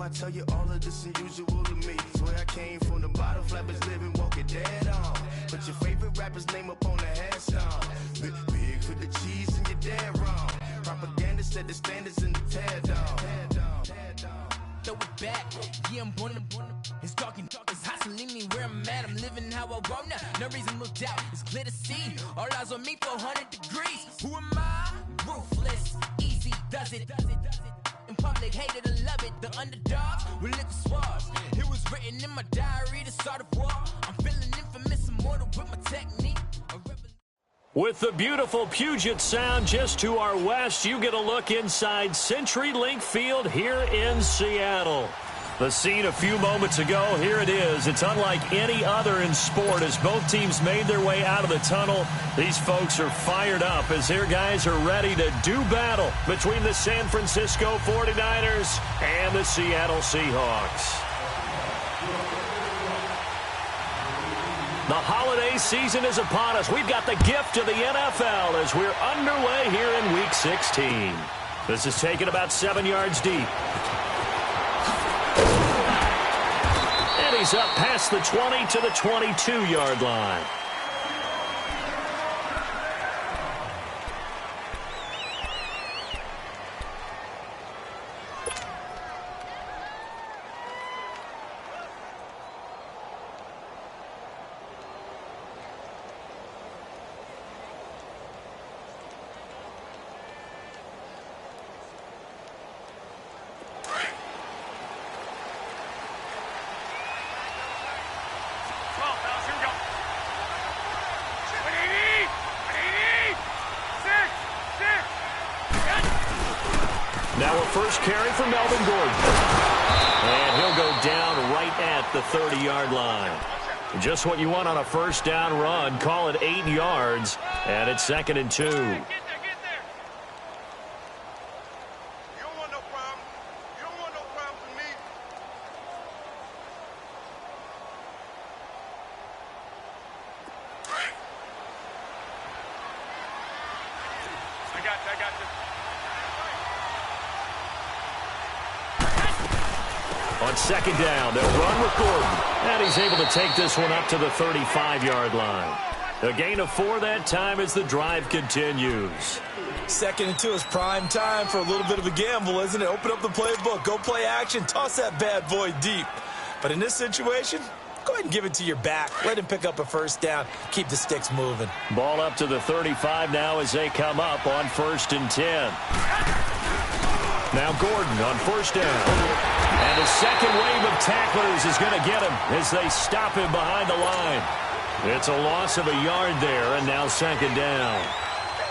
I tell you all of this unusual to me. Swear I came from the bottom, flappers living, walking dead on. Put your favorite rapper's name up on the headstone. Big for the cheese and you're dead wrong. Propaganda set the standards in the tear down. Throw it back, yeah, I'm born to. It's dark, it's hot, so leave me where I'm at. I'm living how I want now, no reason to doubt. It's clear to see, all eyes on me, 400 degrees. Who am I? Ruthless, easy, does it. In public, hated and love it. The underdogs with liquor swabs. It was written in my diary, the start of war. I'm feeling infamous, immortal with my technique. With the beautiful Puget Sound just to our west, you get a look inside CenturyLink Field here in Seattle. The scene a few moments ago, here it is. It's unlike any other in sport as both teams made their way out of the tunnel. These folks are fired up as their guys are ready to do battle between the San Francisco 49ers and the Seattle Seahawks. The holiday season is upon us. We've got the gift of the NFL as we're underway here in Week 16. This is taken about 7 yards deep. And he's up past the 20 to the 22-yard line. Now a first carry for Melvin Gordon. And he'll go down right at the 30-yard line. Just what you want on a first down run. Call it 8 yards. And it's 2nd and 2. On 2nd down, they'll run with Gordon. And he's able to take this one up to the 35-yard line. A gain of 4 that time as the drive continues. 2nd and 2 is prime time for a little bit of a gamble, isn't it? Open up the playbook, go play action, toss that bad boy deep. But in this situation, go ahead and give it to your back. Let him pick up a first down. Keep the sticks moving. Ball up to the 35 now as they come up on 1st and 10. Now Gordon on 1st down. And the second wave of tacklers is going to get him as they stop him behind the line. It's a loss of a yard there, and now 2nd down.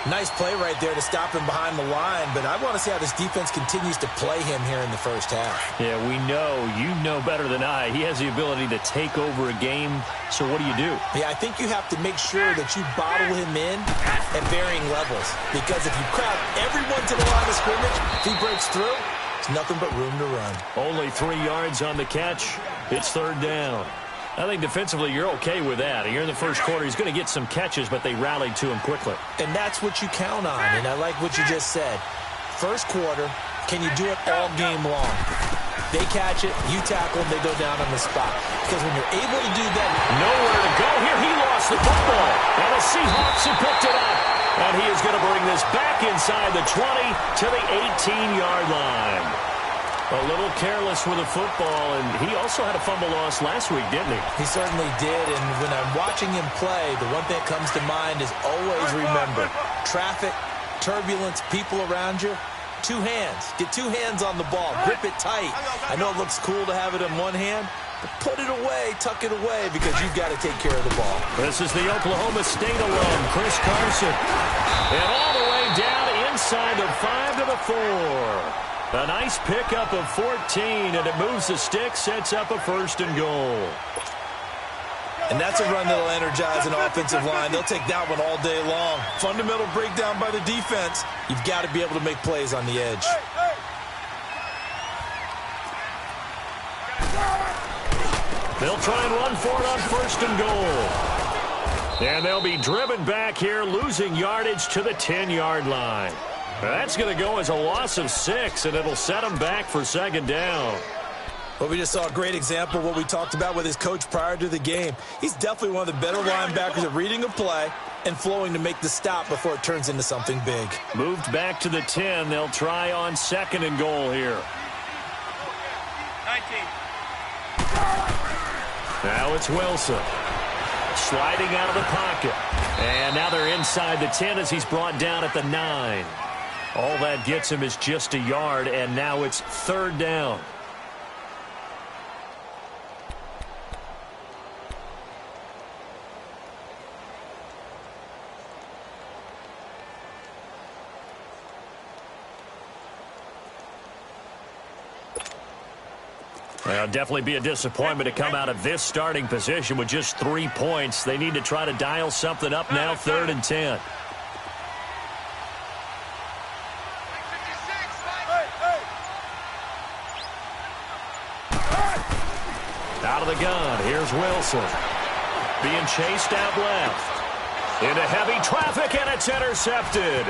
Nice play right there to stop him behind the line, but I want to see how this defense continues to play him here in the first half. Yeah, we know. You know better than I. He has the ability to take over a game, so what do you do? Yeah, I think you have to make sure that you bottle him in at varying levels, because if you crowd everyone to the line of scrimmage, if he breaks through, it's nothing but room to run. Only 3 yards on the catch. It's 3rd down. I think defensively you're okay with that. Here in the first quarter, he's going to get some catches, but they rallied to him quickly. And that's what you count on, and I like what you just said. First quarter, can you do it all game long? They catch it, you tackle them, they go down on the spot. Because when you're able to do that... Nowhere to go. Here he lost the football. And the Seahawks have picked it up. And he is going to bring this back inside the 20 to the 18-yard line. A little careless with the football, and he also had a fumble loss last week, didn't he? He certainly did, and when I'm watching him play, the one thing that comes to mind is always remember, traffic, turbulence, people around you, 2 hands. Get 2 hands on the ball. Grip it tight. I know it looks cool to have it in one hand, but put it away, tuck it away, because you've got to take care of the ball. This is the Oklahoma State alum, Chris Carson. And all the way down inside the 5 to the 4. A nice pickup of 14, and it moves the stick, sets up a 1st and goal. And that's a run that'll energize an offensive line. They'll take that one all day long. Fundamental breakdown by the defense. You've got to be able to make plays on the edge. They'll try and run for it on 1st and goal. And they'll be driven back here, losing yardage to the 10-yard line. That's going to go as a loss of 6, and it'll set them back for 2nd down. Well, we just saw a great example of what we talked about with his coach prior to the game. He's definitely one of the better linebackers at reading a play and flowing to make the stop before it turns into something big. Moved back to the 10. They'll try on 2nd and goal here. 19. Now it's Wilson. Sliding out of the pocket. And now they're inside the 10 as he's brought down at the 9. All that gets him is just a yard, and now it's 3rd down. Well, definitely be a disappointment to come out of this starting position with just 3 points. They need to try to dial something up now, 3rd and 10. Out of the gun, here's Wilson. Being chased out left. Into heavy traffic, and it's intercepted.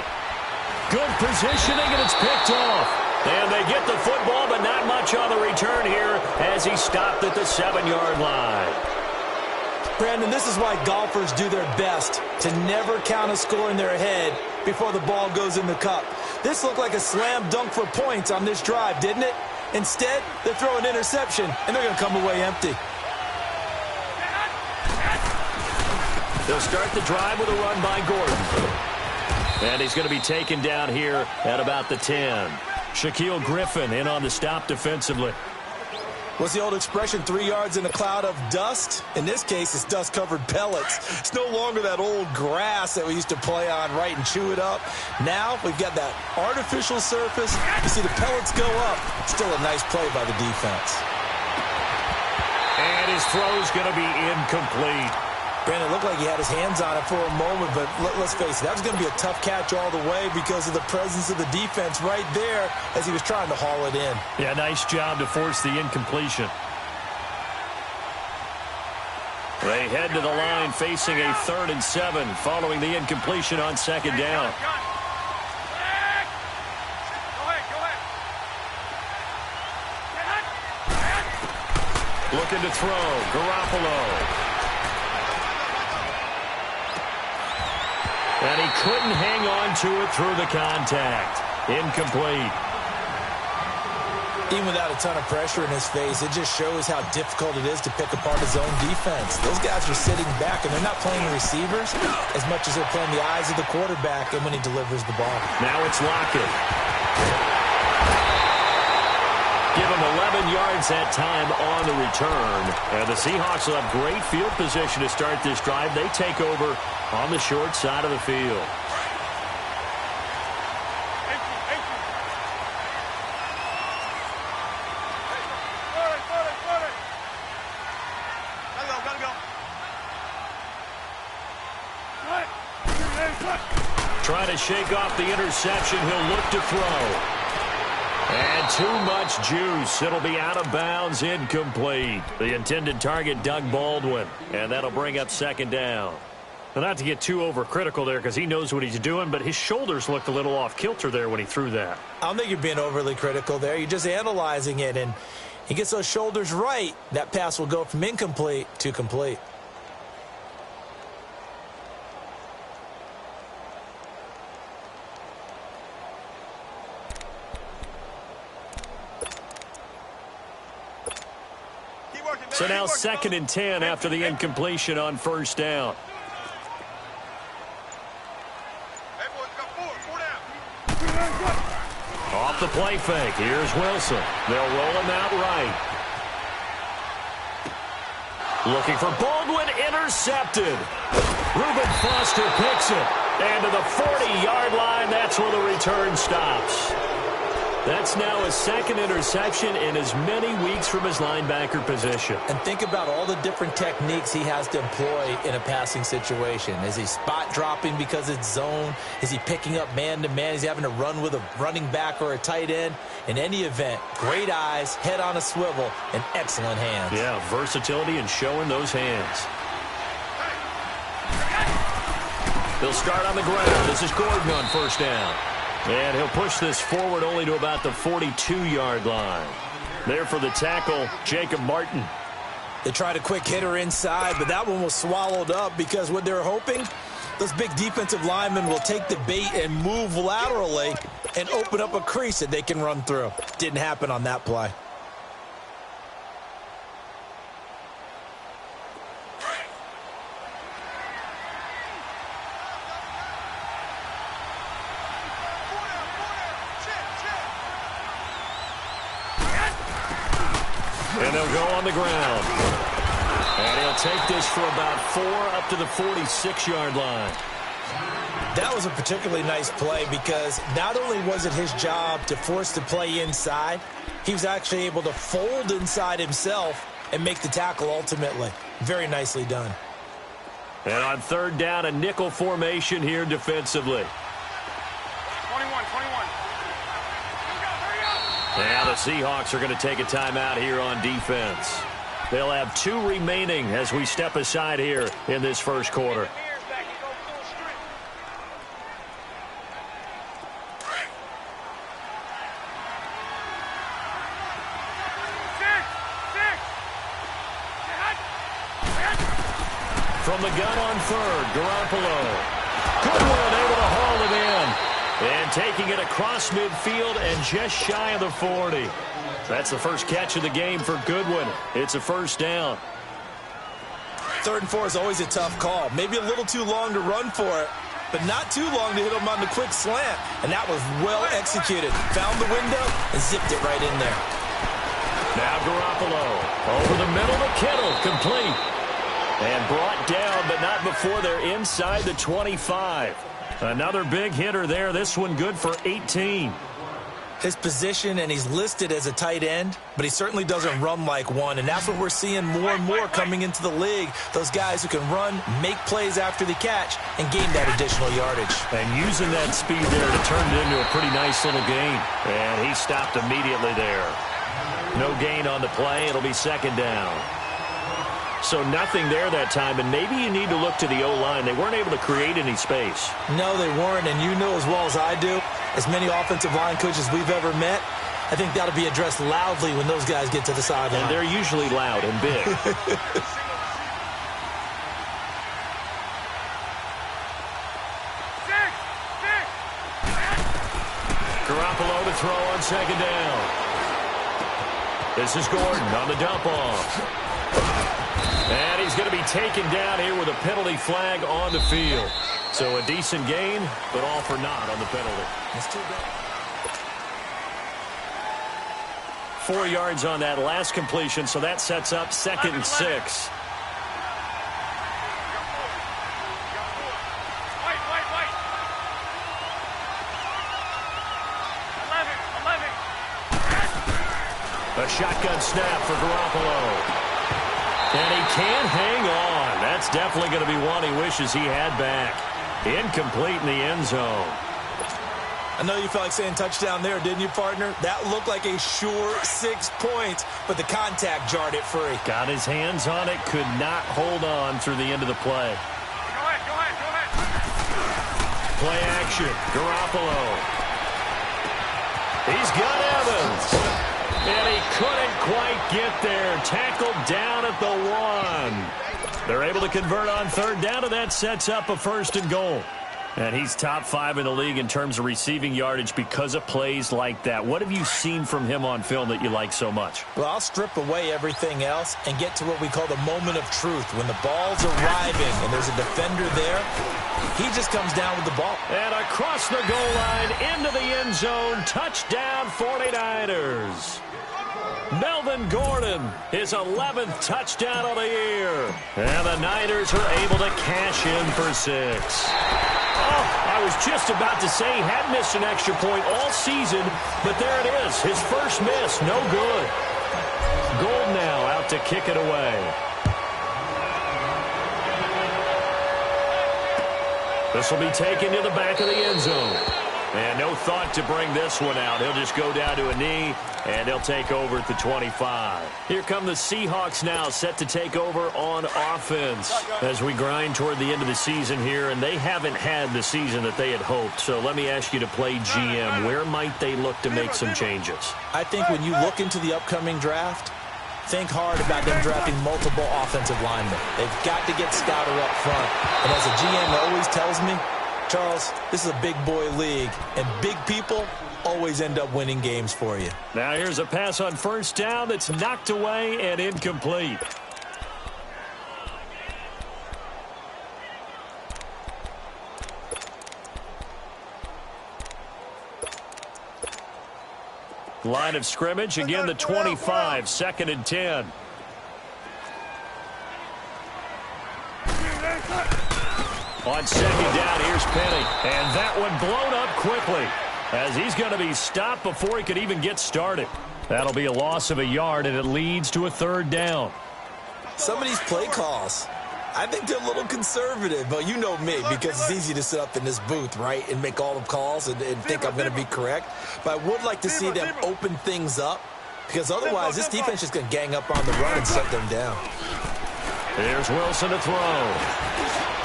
Good positioning, and it's picked off. And they get the football, but not much on the return here as he stopped at the 7-yard line. Brandon, this is why golfers do their best to never count a score in their head before the ball goes in the cup. This looked like a slam dunk for points on this drive, didn't it? Instead, they throw an interception, and they're going to come away empty. They'll start the drive with a run by Gordon. And he's going to be taken down here at about the 10. Shaquille Griffin in on the stop defensively. What's the old expression, 3 yards in a cloud of dust? In this case, it's dust-covered pellets. It's no longer that old grass that we used to play on, right, and chew it up. Now we've got that artificial surface. You see the pellets go up. Still a nice play by the defense. And his throw's going to be incomplete. Brandon, it looked like he had his hands on it for a moment, but let's face it, that was going to be a tough catch all the way because of the presence of the defense right there as he was trying to haul it in. Yeah, nice job to force the incompletion. They head to the line facing a 3rd and 7 following the incompletion on 2nd down. Looking to throw, Garoppolo. And he couldn't hang on to it through the contact. Incomplete. Even without a ton of pressure in his face, it just shows how difficult it is to pick apart his own defense. Those guys are sitting back, and they're not playing receivers as much as they're playing the eyes of the quarterback and when he delivers the ball. Now it's Lockett. Give him 11 yards that time on the return. And the Seahawks will have great field position to start this drive. They take over on the short side of the field. Trying to shake off the interception. He'll look to throw. And too much juice. It'll be out of bounds, incomplete. The intended target, Doug Baldwin. And that'll bring up 2nd down. Now, not to get too overcritical there because he knows what he's doing, but his shoulders looked a little off kilter there when he threw that. I don't think you're being overly critical there. You're just analyzing it, and he gets those shoulders right. That pass will go from incomplete to complete. So now 2nd and 10 after the incompletion on 1st down. Off the play fake. Here's Wilson. They'll roll him out right. Looking for Baldwin. Intercepted. Reuben Foster picks it. And to the 40-yard line, that's where the return stops. That's now his 2nd interception in as many weeks from his linebacker position. And think about all the different techniques he has to employ in a passing situation. Is he spot dropping because it's zone? Is he picking up man-to-man? Is he having to run with a running back or a tight end? In any event, great eyes, head on a swivel, and excellent hands. Yeah, versatility and showing those hands. He'll start on the ground. This is Gordon on 1st down. And he'll push this forward only to about the 42-yard line. There for the tackle, Jacob Martin. They tried a quick hitter inside, but that one was swallowed up because what they're hoping, those big defensive linemen will take the bait and move laterally and open up a crease that they can run through. Didn't happen on that play. And they'll go on the ground. And he'll take this for about 4 up to the 46-yard line. That was a particularly nice play because not only was it his job to force the play inside, he was actually able to fold inside himself and make the tackle ultimately. Very nicely done. And on third down, a nickel formation here defensively. 21. Now the Seahawks are going to take a timeout here on defense. They'll have 2 remaining as we step aside here in this first quarter. From the gun on third, Garoppolo. Goodwin able to haul it in. And taking it across midfield and just shy of the 40. That's the first catch of the game for Goodwin. It's a first down. 3rd and 4 is always a tough call. Maybe a little too long to run for it, but not too long to hit him on the quick slant. And that was well executed. Found the window and zipped it right in there. Now Garoppolo over the middle to Kittle, complete. And brought down, but not before they're inside the 25. Another big hitter there. This one good for 18. His position, and he's listed as a tight end, but he certainly doesn't run like one, and that's what we're seeing more and more coming into the league. Those guys who can run, make plays after the catch, and gain that additional yardage. And using that speed there to turn it into a pretty nice little gain. And he stopped immediately there. No gain on the play. It'll be second down. So nothing there that time, and maybe you need to look to the O-line. They weren't able to create any space. No, they weren't, and you know as well as I do, as many offensive line coaches we've ever met, I think that'll be addressed loudly when those guys get to the sideline. And they're usually loud and big. Garoppolo to throw on second down. This is Gordon on the dump off. And he's going to be taken down here with a penalty flag on the field. So a decent gain, but all for naught on the penalty. That's too bad. 4 yards on that last completion, so that sets up 2nd and 6. A shotgun snap for Garoppolo. And he can't hang on. That's definitely going to be one he wishes he had back. Incomplete in the end zone. I know you felt like saying touchdown there, didn't you, partner? That looked like a sure 6 points, but the contact jarred it free. Got his hands on it, could not hold on through the end of the play. Go ahead. Play action, Garoppolo. He's got Evans. And he couldn't quite get there. Tackled down at the 1. They're able to convert on third down, and that sets up a 1st and goal. And he's top 5 in the league in terms of receiving yardage because of plays like that. What have you seen from him on film that you like so much? Well, I'll strip away everything else and get to what we call the moment of truth. When the ball's arriving and there's a defender there, he just comes down with the ball. And across the goal line, into the end zone, touchdown 49ers. Melvin Gordon, his 11th touchdown of the year. And the Niners are able to cash in for 6. Oh, I was just about to say he had missed an extra point all season, but there it is. His first miss, no good. Gold now out to kick it away. This will be taken to the back of the end zone. And no thought to bring this one out. He'll just go down to a knee, and he'll take over at the 25. Here come the Seahawks now, set to take over on offense as we grind toward the end of the season here, and they haven't had the season that they had hoped. So let me ask you to play GM. Where might they look to make some changes? I think when you look into the upcoming draft, think hard about them drafting multiple offensive linemen. They've got to get scouted up front. And as a GM that always tells me, Charles, this is a big boy league, and big people always end up winning games for you. Now here's a pass on first down that's knocked away and incomplete. Line of scrimmage, again the 25, 2nd and 10. On 2nd down, here's Penny. And that one blown up quickly as he's going to be stopped before he could even get started. That'll be a loss of a yard, and it leads to a 3rd down. Some of these play calls, I think they're a little conservative, but you know me, because it's easy to sit up in this booth, right, and make all the calls and think I'm going to be correct. But I would like to see them open things up, because otherwise this defense is going to gang up on the run and shut them down. Here's Wilson to throw.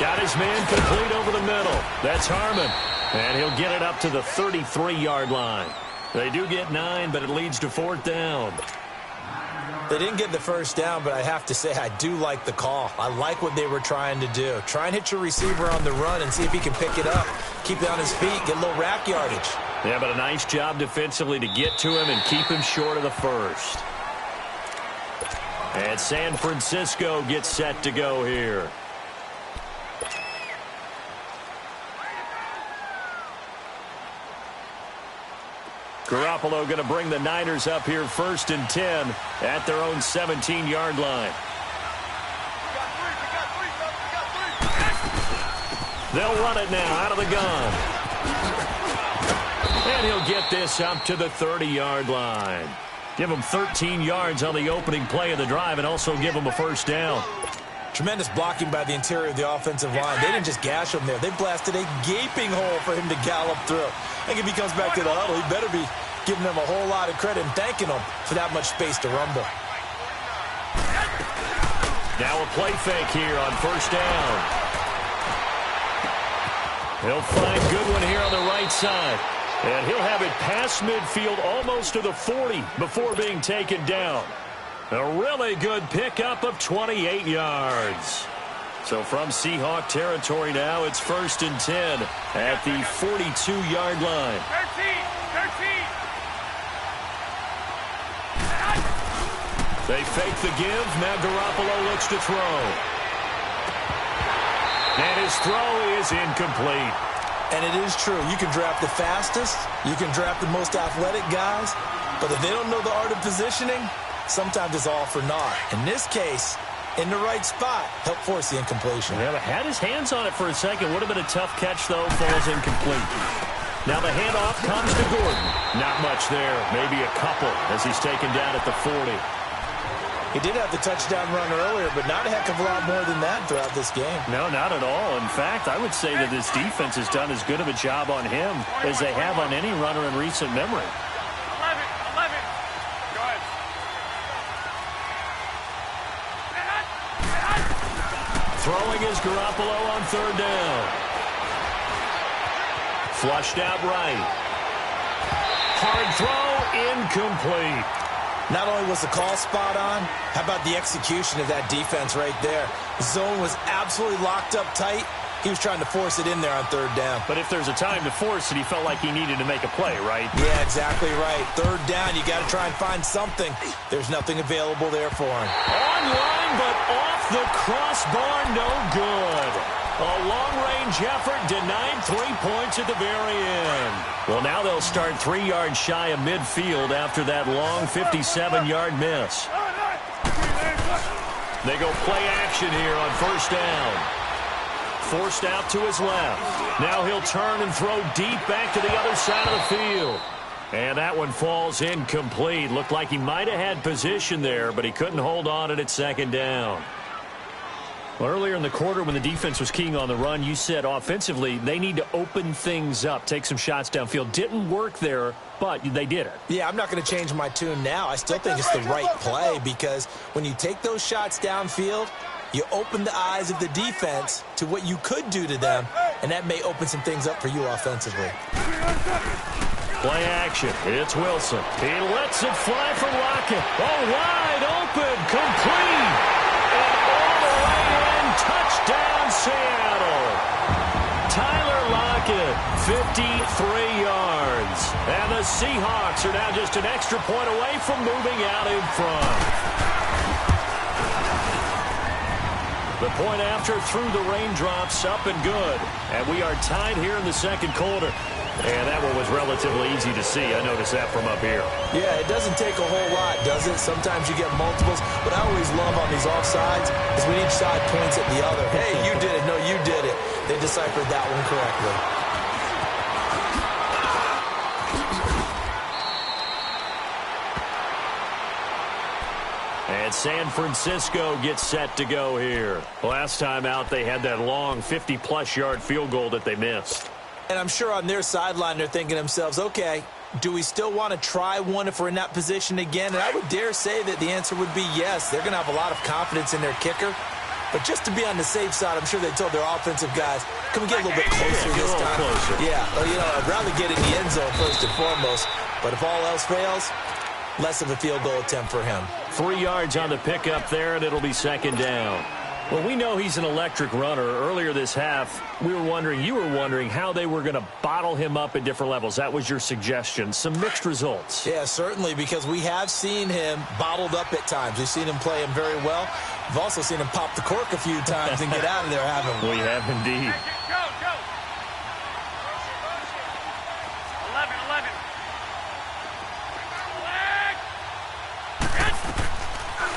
Got his man complete over the middle. That's Harmon. And he'll get it up to the 33-yard line. They do get 9, but it leads to 4th down. They didn't get the first down, but I have to say I do like the call. I like what they were trying to do. Try and hit your receiver on the run and see if he can pick it up. Keep it on his feet, get a little rack yardage. Yeah, but a nice job defensively to get to him and keep him short of the first. And San Francisco gets set to go here. Garoppolo going to bring the Niners up here 1st and 10 at their own 17-yard line. They'll run it now out of the gun. And he'll get this up to the 30-yard line. Give him 13 yards on the opening play of the drive and also give him a 1st down. Tremendous blocking by the interior of the offensive line. They didn't just gash him there. They blasted a gaping hole for him to gallop through. I think if he comes back to the huddle, he better be giving them a whole lot of credit and thanking them for that much space to rumble. Now a play fake here on 1st down. He'll find Goodwin here on the right side. And he'll have it past midfield almost to the 40 before being taken down. A really good pickup of 28 yards. So from Seahawk territory now, it's 1st and 10 at the 42-yard line. 13. They fake the give. Now Garoppolo looks to throw. And his throw is incomplete. And it is true. You can draft the fastest. You can draft the most athletic guys. But if they don't know the art of positioning, sometimes it's all for naught. In this case, in the right spot, help force the incompletion. Yeah, had his hands on it for a second. Would have been a tough catch, though. Falls incomplete. Now the handoff comes to Gordon. Not much there. Maybe a couple as he's taken down at the 40. He did have the touchdown run earlier, but not a heck of a lot more than that throughout this game. No, not at all. In fact, I would say that this defense has done as good of a job on him as they have on any runner in recent memory. 11. Go ahead. Throwing is Garoppolo on 3rd down. Flushed out right. Hard throw, incomplete. Not only was the call spot on, how about the execution of that defense right there? The zone was absolutely locked up tight. He was trying to force it in there on 3rd down. But if there's a time to force it, he felt like he needed to make a play, right? Yeah, exactly right. 3rd down, you got to try and find something. There's nothing available there for him. Online, but off the crossbar, no good. A long-range effort denied 3 points at the very end. Well, now they'll start 3 yards shy of midfield after that long 57-yard miss. They go play action here on 1st down. Forced out to his left. Now he'll turn and throw deep back to the other side of the field. And that one falls incomplete. Looked like he might have had position there, but he couldn't hold on it at 2nd down. Well, earlier in the quarter when the defense was keying on the run, you said offensively they need to open things up, take some shots downfield. Didn't work there, but they did it. Yeah, I'm not going to change my tune now. I still think it's the right play because when you take those shots downfield, you open the eyes of the defense to what you could do to them, and that may open some things up for you offensively. Play action. It's Wilson. He lets it fly from Lockett. Oh, wide open. Complete. And all the way in. Touchdown, Seattle. Tyler Lockett, 53 yards. And the Seahawks are now just an extra point away from moving out in front. The point after through the raindrops, up and good. And we are tied here in the second quarter. And that one was relatively easy to see. I noticed that from up here. Yeah, it doesn't take a whole lot, does it? Sometimes you get multiples. What I always love on these offsides is when each side points at the other. Hey, you did it. No, you did it. They deciphered that one correctly. And San Francisco gets set to go here. Last time out, they had that long 50-plus yard field goal that they missed. And I'm sure on their sideline they're thinking to themselves, okay, do we still want to try one if we're in that position again? And I would dare say that the answer would be yes. They're going to have a lot of confidence in their kicker. But just to be on the safe side, I'm sure they told their offensive guys, can we get a little bit closer this time? Closer. Yeah, well, I'd rather get in the end zone first and foremost. But if all else fails, less of a field goal attempt for him. 3 yards on the pickup there, and it'll be second down. Well, we know he's an electric runner. Earlier this half, you were wondering how they were going to bottle him up at different levels. That was your suggestion. Some mixed results. Yeah, certainly, because we have seen him bottled up at times. We've seen him play him very well. We've also seen him pop the cork a few times and get out of there, haven't we? We have indeed. Go, go. 11.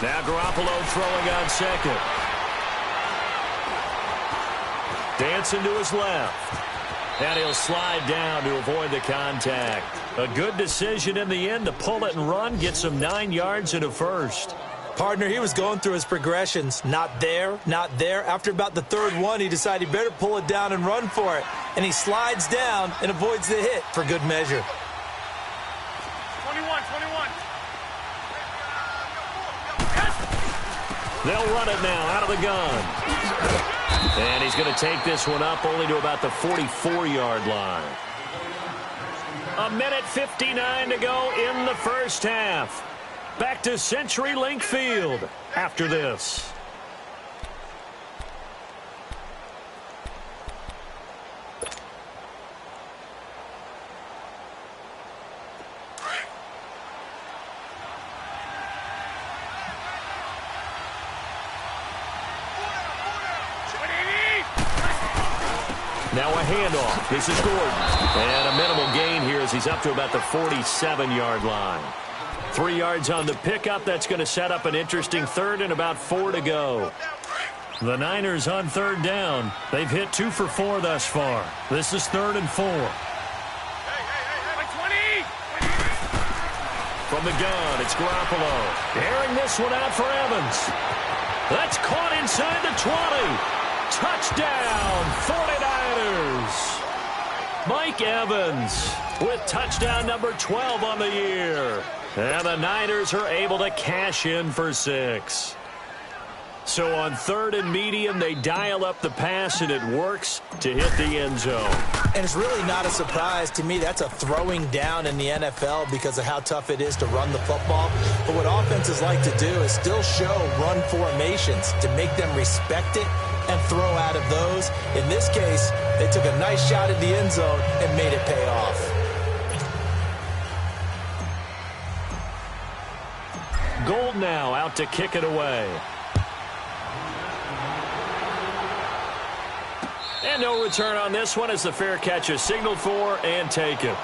Now Garoppolo throwing on second. Dancing to his left. And he'll slide down to avoid the contact. A good decision in the end to pull it and run. Gets him 9 yards and a first. Partner, he was going through his progressions. Not there, not there. After about the third one, he decided he better pull it down and run for it. And he slides down and avoids the hit for good measure. 21. They'll run it now out of the gun. And he's going to take this one up only to about the 44-yard line. 1:59 to go in the first half. Back to CenturyLink Field after this. Now a handoff. This is Gordon. And a minimal gain here as he's up to about the 47-yard line. 3 yards on the pickup. That's going to set up an interesting third and about 4 to go. The Niners on third down. They've hit 2 for 4 thus far. This is 3rd and 4. From the gun, it's Garoppolo. Airing this one out for Evans. That's caught inside the 20. Touchdown, 49ers. Mike Evans with touchdown number 12 on the year. And the Niners are able to cash in for 6. So on 3rd and medium, they dial up the pass, and it works to hit the end zone. And it's really not a surprise to me. That's a throwing down in the NFL because of how tough it is to run the football. But what offenses like to do is still show run formations to make them respect it and throw out of those. In this case, they took a nice shot at the end zone and made it pay off. Gold now out to kick it away. And no return on this one as the fair catch is signaled for and taken.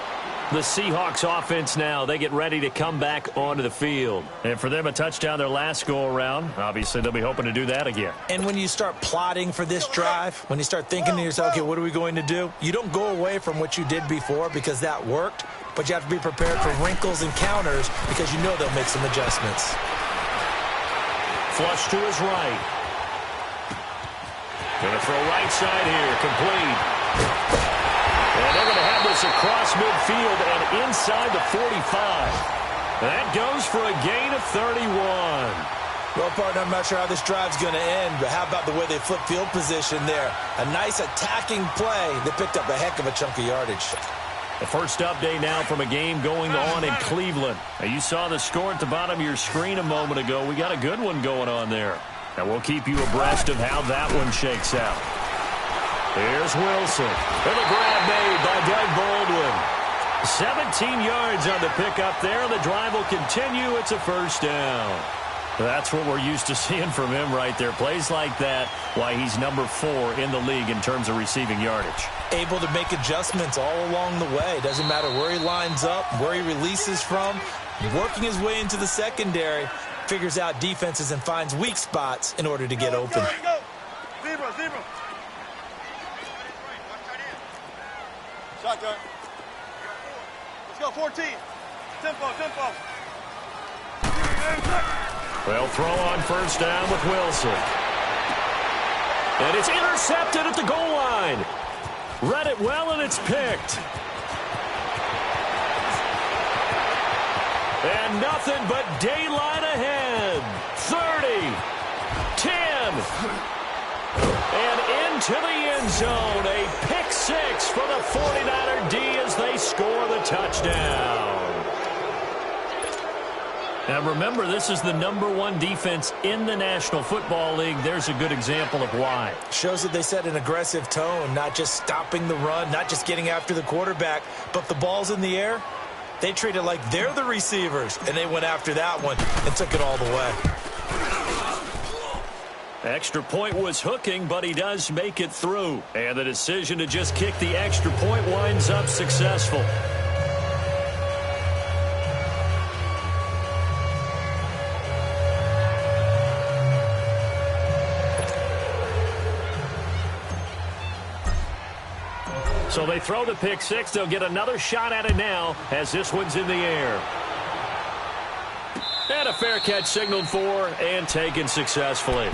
The Seahawks offense now, they get ready to come back onto the field. And for them, a touchdown their last go-around. Obviously, they'll be hoping to do that again. And when you start plotting for this drive, when you start thinking to yourself, okay, what are we going to do? You don't go away from what you did before because that worked, but you have to be prepared for wrinkles and counters because you know they'll make some adjustments. Flush to his right. Gonna throw right side here, complete. And they're going to have this across midfield and inside the 45. That goes for a gain of 31. Well, partner, I'm not sure how this drive's going to end, but how about the way they flip field position there? A nice attacking play. They picked up a heck of a chunk of yardage. The first update now from a game going on in Cleveland. Now, you saw the score at the bottom of your screen a moment ago. We got a good one going on there. And we'll keep you abreast of how that one shakes out. Here's Wilson. And a grab made by Doug Baldwin. 17 yards on the pickup there, and the drive will continue. It's a first down. That's what we're used to seeing from him right there. Plays like that, why he's number 4 in the league in terms of receiving yardage. Able to make adjustments all along the way. Doesn't matter where he lines up, where he releases from. Working his way into the secondary, figures out defenses and finds weak spots in order to get open. Zebra. Shotgun. Let's go, 14. Tempo. Well, throw on first down with Wilson. And it's intercepted at the goal line. Read it well, and it's picked. And nothing but daylight ahead. 30, 10, and into the end zone. A pick 6 for the 49er D as they score the touchdown. Now remember, this is the #1 defense in the National Football League. There's a good example of why. Shows that they set an aggressive tone, not just stopping the run, not just getting after the quarterback, but the ball's in the air. They treat it like they're the receivers, and they went after that one and took it all the way. Extra point was hooking, but he does make it through. And the decision to just kick the extra point winds up successful. So they throw the pick 6. They'll get another shot at it now as this one's in the air. And a fair catch signaled for and taken successfully.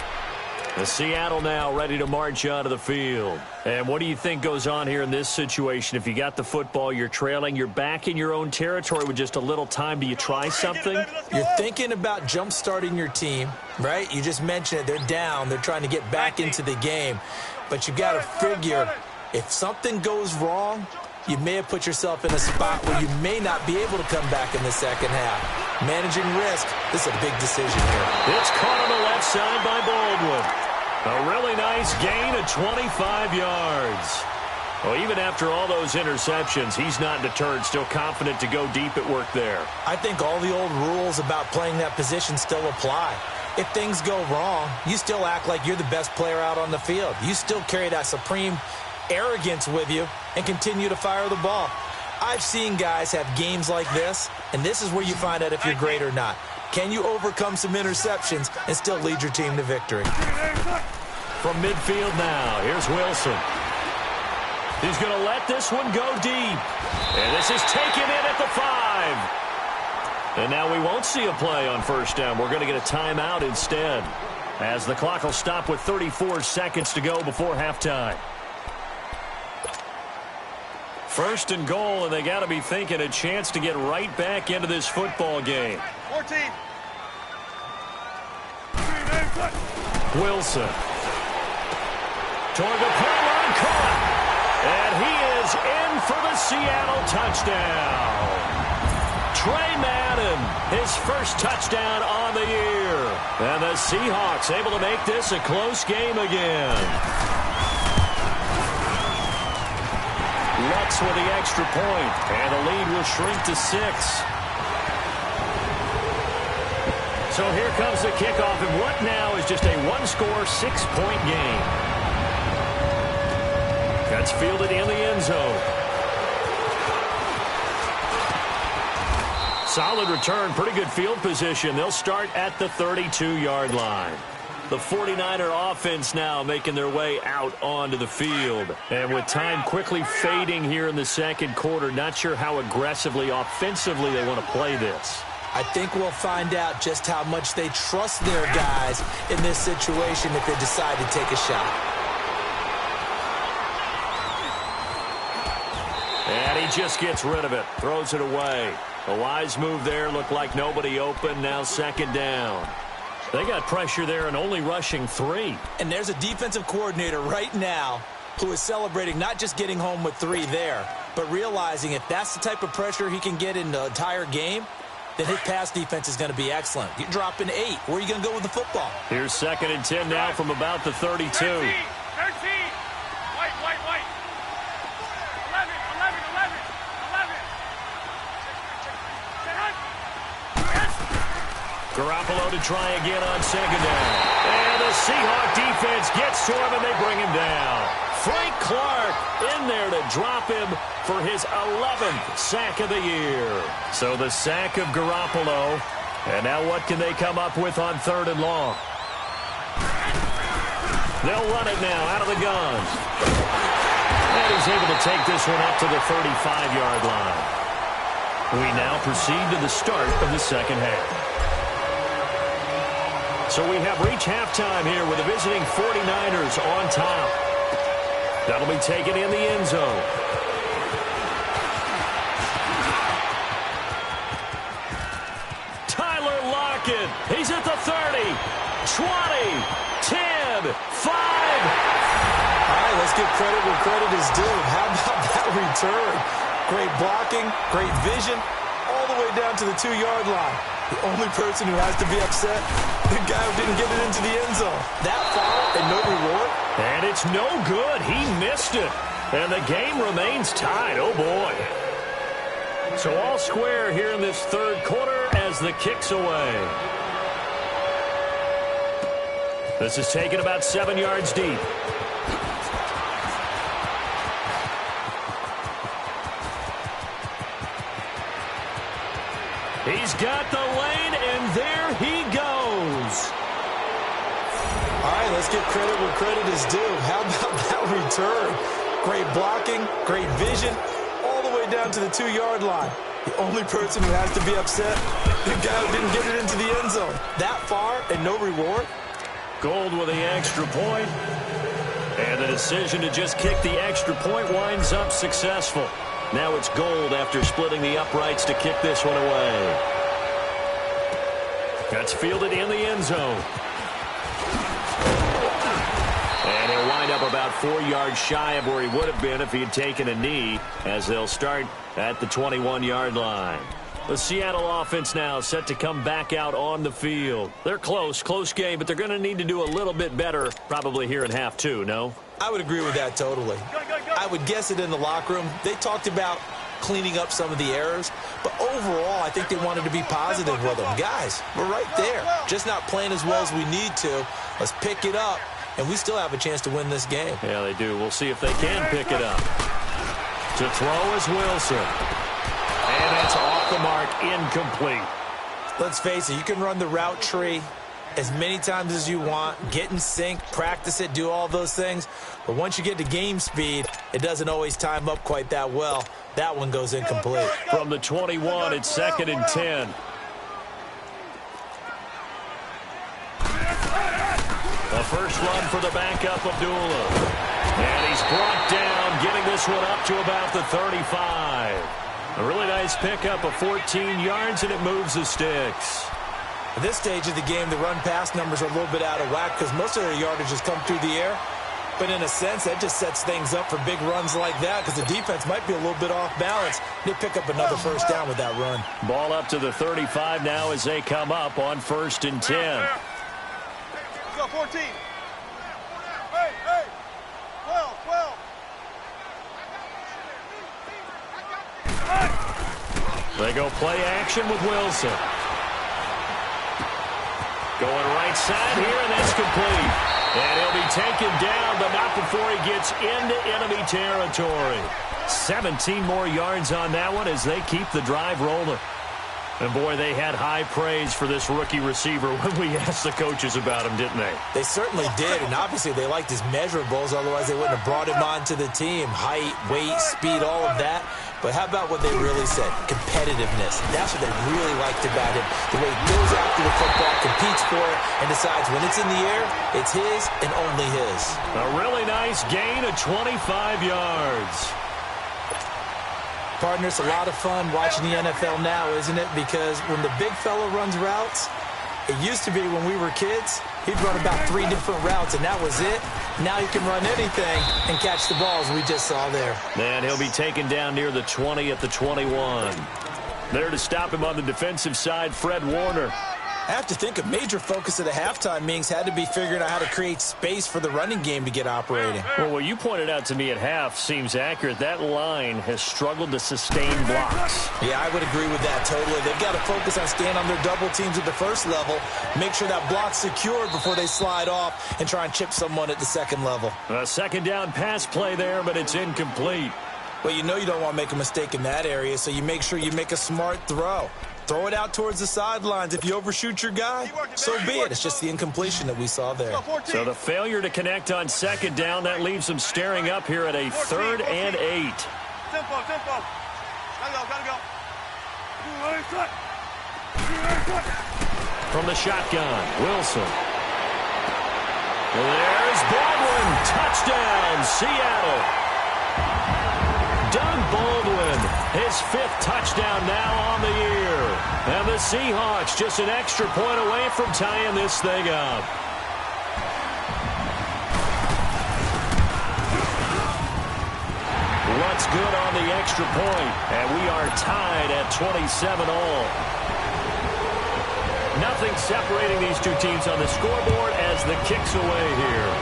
The Seattle now ready to march onto the field. And what do you think goes on here in this situation? If you got the football, you're trailing, you're back in your own territory with just a little time. Do you try something? You're thinking about jump-starting your team, right? You just mentioned it. They're down. They're trying to get back into the game. But you got to figure, if something goes wrong, you may have put yourself in a spot where you may not be able to come back in the second half. Managing risk, this is a big decision here. It's caught on the left side by Baldwin. A really nice gain of 25 yards. Well, even after all those interceptions, he's not deterred, still confident to go deep at work there. I think all the old rules about playing that position still apply. If things go wrong, you still act like you're the best player out on the field. You still carry that supreme arrogance with you and continue to fire the ball. I've seen guys have games like this, and this is where you find out if you're great or not. Can you overcome some interceptions and still lead your team to victory? From midfield now, here's Wilson. He's going to let this one go deep. And this is taken in at the 5. And now we won't see a play on first down. We're going to get a timeout instead, as the clock will stop with 34 seconds to go before halftime. First and goal, and they got to be thinking a chance to get right back into this football game. 14. Wilson. Toward the pylon, caught. And he is in for the Seattle touchdown. Trey Madden, his first touchdown on the year. And the Seahawks able to make this a close game again. Lutz with the extra point, and the lead will shrink to 6. So here comes the kickoff, and what now is just a one-score, 6-point game. That's fielded in the end zone. Solid return, pretty good field position. They'll start at the 32-yard line. The 49er offense now making their way out onto the field. And with time quickly fading here in the second quarter, not sure how aggressively, offensively they want to play this. I think we'll find out just how much they trust their guys in this situation if they decide to take a shot. And he just gets rid of it. Throws it away. A wise move there. Looked like nobody open. Now second down. They got pressure there and only rushing 3. And there's a defensive coordinator right now who is celebrating not just getting home with 3 there, but realizing if that's the type of pressure he can get in the entire game, then his pass defense is going to be excellent. You're dropping 8. Where are you going to go with the football? Here's second and 10 now from about the 32. 13. White. 11. Garoppolo to try again on second down. And the Seahawk defense gets to him, and they bring him down. Frank Clark in there to drop him for his 11th sack of the year. So the sack of Garoppolo. And now what can they come up with on 3rd and long? They'll run it now out of the gun. And he's able to take this one up to the 35-yard line. We now proceed to the start of the second half. So we have reached halftime here with the visiting 49ers on top. That'll be taken in the end zone. Tyler Lockett. He's at the 30, 20, 10, 5. All right, let's give credit where credit is due. How about that return? Great blocking, great vision, all the way down to the 2-yard line. The only person who has to be upset, the guy who didn't get it into the end zone. That far and no reward. And it's no good. He missed it. And the game remains tied. Oh, boy. So all square here in this third quarter as the kick's away. This is taken about 7 yards deep. He's got the lane, and there he goes. All right, let's give credit where credit is due. How about that return? Great blocking, great vision, all the way down to the 2-yard line. The only person who has to be upset, the guy who didn't get it into the end zone. That far and no reward. Gold with the extra point. And the decision to just kick the extra point winds up successful. Now it's Gold after splitting the uprights to kick this one away. That's fielded in the end zone. And he'll wind up about 4 yards shy of where he would have been if he had taken a knee, as they'll start at the 21-yard line. The Seattle offense now set to come back out on the field. They're close game, but they're going to need to do a little bit better probably here in half 2, no? I would agree with that totally. I would guess it in the locker room. They talked about cleaning up some of the errors, but overall, I think they wanted to be positive with them. Guys, we're right there. Just not playing as well as we need to. Let's pick it up, and we still have a chance to win this game. Yeah, they do. We'll see if they can pick it up. To throw is Wilson. And that's off the mark, incomplete. Let's face it, you can run the route tree as many times as you want, get in sync, practice it, do all those things. But once you get to game speed, it doesn't always time up quite that well. That one goes incomplete. From the 21, it's 2nd and 10. The first run for the backup, Abdullah. And he's brought down, getting this one up to about the 35. A really nice pickup of 14 yards, and it moves the sticks. At this stage of the game, the run-pass numbers are a little bit out of whack because most of their yardage has come through the air. But in a sense, that just sets things up for big runs like that because the defense might be a little bit off balance. They pick up another first down with that run. Ball up to the 35 now as they come up on 1st and 10. Let's go, 14. Hey, 12. They go play action with Wilson. Going right side here, and that's complete. And he'll be taken down, but not before he gets into enemy territory. 17 more yards on that one as they keep the drive rolling. And, boy, they had high praise for this rookie receiver when we asked the coaches about him, didn't they? They certainly did, and obviously they liked his measurables. Otherwise, they wouldn't have brought him onto the team. Height, weight, speed, all of that. But how about what they really said? Competitiveness. That's what they really liked about him. The way he goes after the football, competes for it, and decides when it's in the air, it's his and only his. A really nice gain of 25 yards. Partner, it's a lot of fun watching the NFL now, isn't it? Because when the big fella runs routes, it used to be when we were kids, he'd run about 3 different routes, and that was it. Now he can run anything and catch the balls we just saw there. And he'll be taken down near the 20 at the 21. There to stop him on the defensive side, Fred Warner. I have to think a major focus of the halftime meetings had to be figuring out how to create space for the running game to get operating. Well, what you pointed out to me at half seems accurate. That line has struggled to sustain blocks. Yeah, I would agree with that totally. They've got to focus on staying on their double teams at the first level, make sure that block's secured before they slide off and try and chip someone at the second level. A second down pass play there, but it's incomplete. Well, you know you don't want to make a mistake in that area, so you make sure you make a smart throw. Throw it out towards the sidelines. If you overshoot your guy, so be it. It's just the incompletion that we saw there. So the failure to connect on second down, that leaves them staring up here at a 3rd and 8. Tempo. Gotta go. From the shotgun, Wilson. There's Baldwin. Touchdown, Seattle. Doug Baldwin, his 5th touchdown now on the year. And the Seahawks just an extra point away from tying this thing up. What's good on the extra point? And we are tied at 27 all. Nothing separating these two teams on the scoreboard as the kick's away here.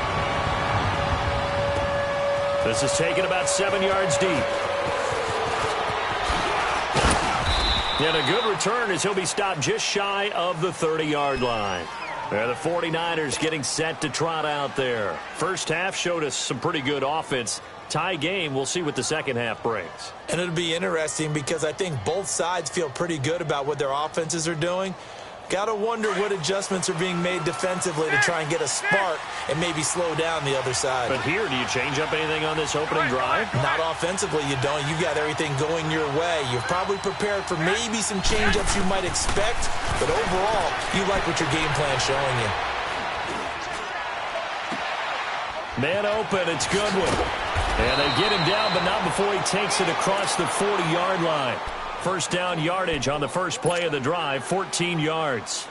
This is taken about 7 yards deep. And a good return as he'll be stopped just shy of the 30-yard line. There, the 49ers getting set to trot out there. First half showed us some pretty good offense. Tie game, we'll see what the second half brings. And it'll be interesting because I think both sides feel pretty good about what their offenses are doing. Got to wonder what adjustments are being made defensively to try and get a spark and maybe slow down the other side. But here, do you change up anything on this opening drive? Not offensively, you don't. You've got everything going your way. You've probably prepared for maybe some change-ups you might expect, but overall, you like what your game plan's showing you. Man open, it's Goodwin. And they get him down, but not before he takes it across the 40-yard line. First down yardage on the first play of the drive, 14 yards.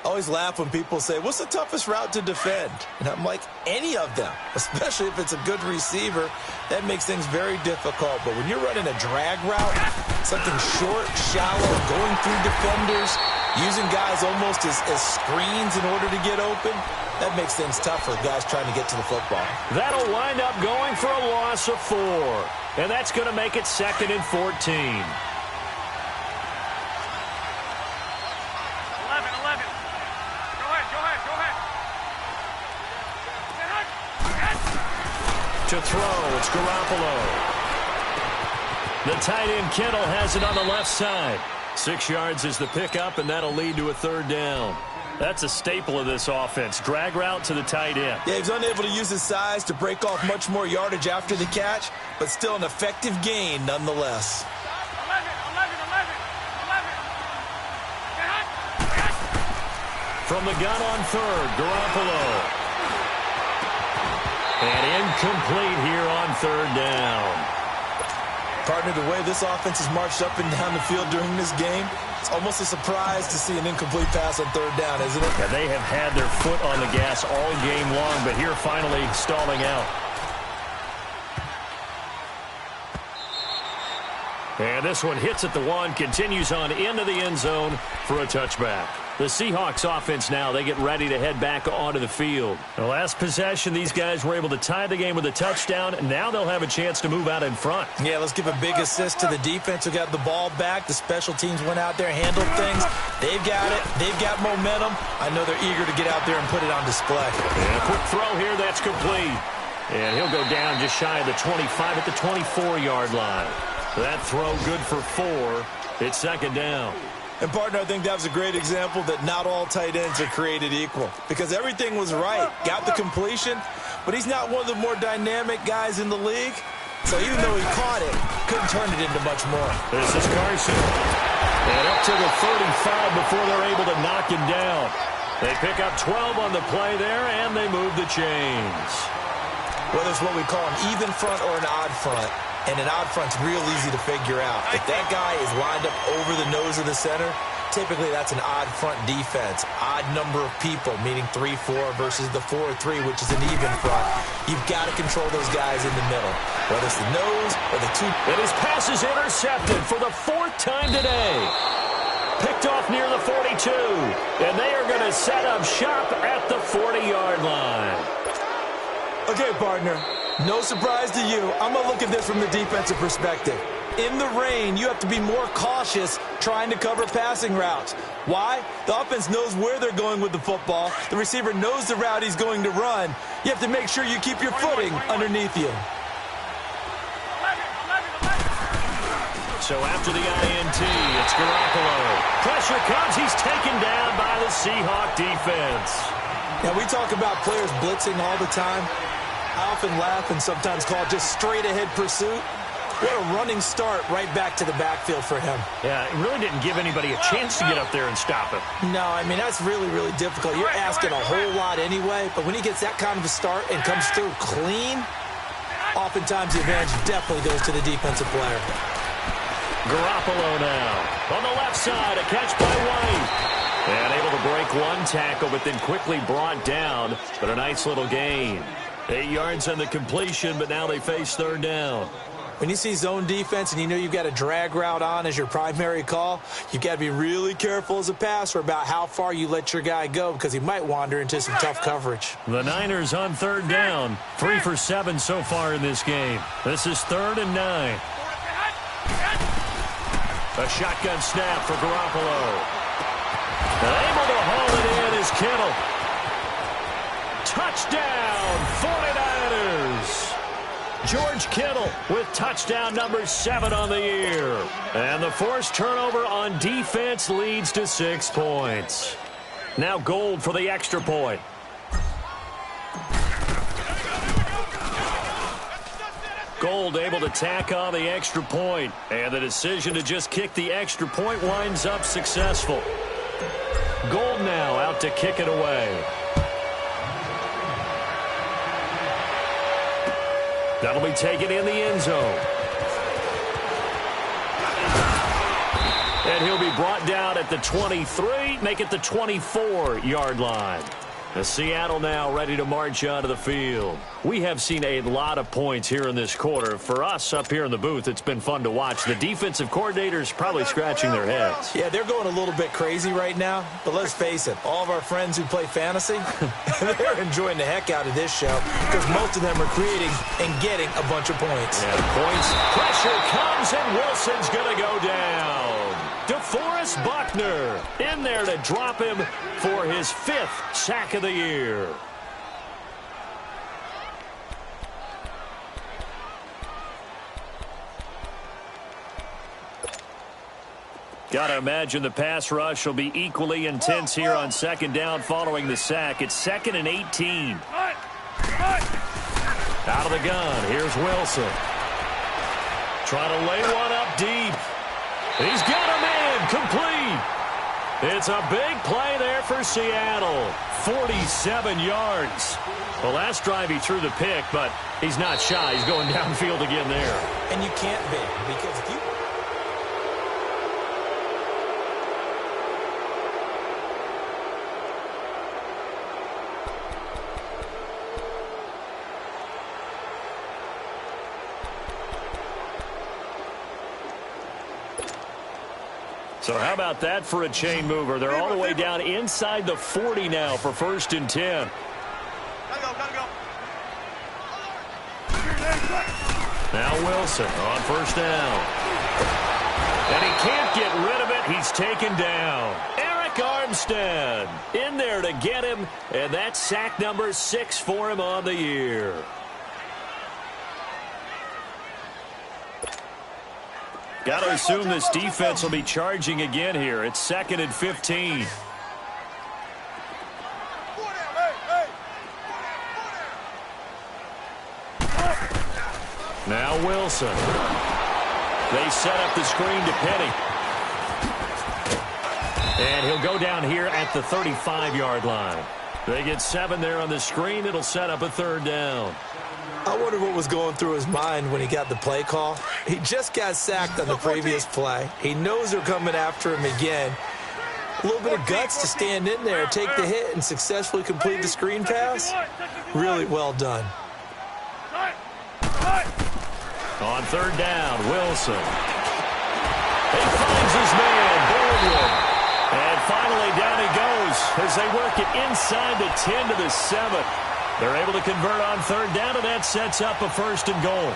I always laugh when people say, what's the toughest route to defend? And I'm like, any of them, especially if it's a good receiver. That makes things very difficult. But when you're running a drag route, something short, shallow, going through defenders, using guys almost as screens in order to get open, that makes things tough for guys trying to get to the football. That'll wind up going for a loss of 4. And that's going to make it 2nd and 14. 11. Go ahead. To throw, it's Garoppolo. The tight end Kittle has it on the left side. 6 yards is the pickup, and that'll lead to a 3rd down. That's a staple of this offense. Drag route to the tight end. Yeah, he's unable to use his size to break off much more yardage after the catch, but still an effective gain nonetheless. 11. From the gun on 3rd, Garoppolo. And incomplete here on 3rd down. Partner, the way this offense has marched up and down the field during this game, it's almost a surprise to see an incomplete pass on 3rd down, isn't it? Yeah, they have had their foot on the gas all game long, but here finally stalling out. And this one hits at the 1, continues on into the end zone for a touchback. The Seahawks offense now, they get ready to head back onto the field. The last possession, these guys were able to tie the game with a touchdown, and now they'll have a chance to move out in front. Yeah, let's give a big assist to the defense who got the ball back. The special teams went out there, handled things. They've got it. They've got momentum. I know they're eager to get out there and put it on display. And a quick throw here, that's complete. And he'll go down just shy of the 25 at the 24-yard line. That throw good for 4. It's 2nd down. And, partner, I think that was a great example that not all tight ends are created equal. Because everything was right. Got the completion, but he's not one of the more dynamic guys in the league. So even though he caught it, couldn't turn it into much more. This is Carson. And up to the 35 before they're able to knock him down. They pick up 12 on the play there, and they move the chains. Whether it's what we call an even front or an odd front, And an odd front's real easy to figure out. If that guy is lined up over the nose of the center, typically that's an odd front defense. Odd number of people, meaning 3-4 versus the 4-3, which is an even front. You've got to control those guys in the middle, whether it's the nose or the two. And his pass is intercepted for the 4th time today. Picked off near the 42. And they are going to set up shop at the 40-yard line. Okay, partner. No surprise to you. I'm going to look at this from the defensive perspective. In the rain, you have to be more cautious trying to cover passing routes. Why? The offense knows where they're going with the football. The receiver knows the route he's going to run. You have to make sure you keep your footing underneath you. So after the INT, it's Garoppolo. Pressure comes. He's taken down by the Seahawk defense. Now, we talk about players blitzing all the time. I often laugh and sometimes call it just straight-ahead pursuit. What a running start right back to the backfield for him. Yeah, it really didn't give anybody a chance to get up there and stop him. No, I mean, that's really, really difficult. You're asking a whole lot anyway, but when he gets that kind of a start and comes through clean, oftentimes the advantage definitely goes to the defensive player. Garoppolo now. On the left side, a catch by White. And able to break one tackle, but then quickly brought down. But a nice little gain. 8 yards on the completion, but now they face 3rd down. When you see zone defense and you know you've got a drag route on as your primary call, you've got to be really careful as a passer about how far you let your guy go because he might wander into some tough coverage. The Niners on 3rd down. 3 for 7 so far in this game. This is 3rd and 9. A shotgun snap for Garoppolo. Able to haul it in is Kittle. Touchdown, 49ers. George Kittle with touchdown number 7 on the year. And the forced turnover on defense leads to 6 points. Now Gold for the extra point. Gold able to tack on the extra point. And the decision to just kick the extra point winds up successful. Gold now out to kick it away. That'll be taken in the end zone. And he'll be brought down at the 23, make it the 24-yard line. The Seattle now ready to march onto the field. We have seen a lot of points here in this quarter. For us up here in the booth, it's been fun to watch. The defensive coordinators probably scratching their heads. Yeah, they're going a little bit crazy right now. But let's face it, all of our friends who play fantasy, they're enjoying the heck out of this show because most of them are creating and getting a bunch of points. And points. Pressure comes, and Wilson's going to go down. DeForest Buckner in there to drop him for his 5th sack of the year. Got to imagine the pass rush will be equally intense here on 2nd down following the sack. It's 2nd and 18. Out of the gun. Here's Wilson. Trying to lay one up deep. He's got him in. Complete. It's a big play there for Seattle. 47 yards. The last drive he threw the pick, but he's not shy. He's going downfield again there. And you can't be because if you... So how about that for a chain mover? They're all the way down inside the 40 now for 1st and 10. Now Wilson on 1st down. And he can't get rid of it. He's taken down. Eric Armstead in there to get him. And that's sack number 6 for him on the year. Got to assume this defense will be charging again here. It's 2nd and 15. Now Wilson. They set up the screen to Penny. And he'll go down here at the 35-yard line. They get 7 there on the screen. It'll set up a 3rd down. I wonder what was going through his mind when he got the play call. He just got sacked on the previous play. He knows they're coming after him again. A little bit of guts to stand in there, take the hit, and successfully complete the screen pass. Really well done. On third down, Wilson. He finds his man, Baldwin. And finally down he goes as they work it inside the 10 to the 7. They're able to convert on third down, and that sets up a 1st and goal.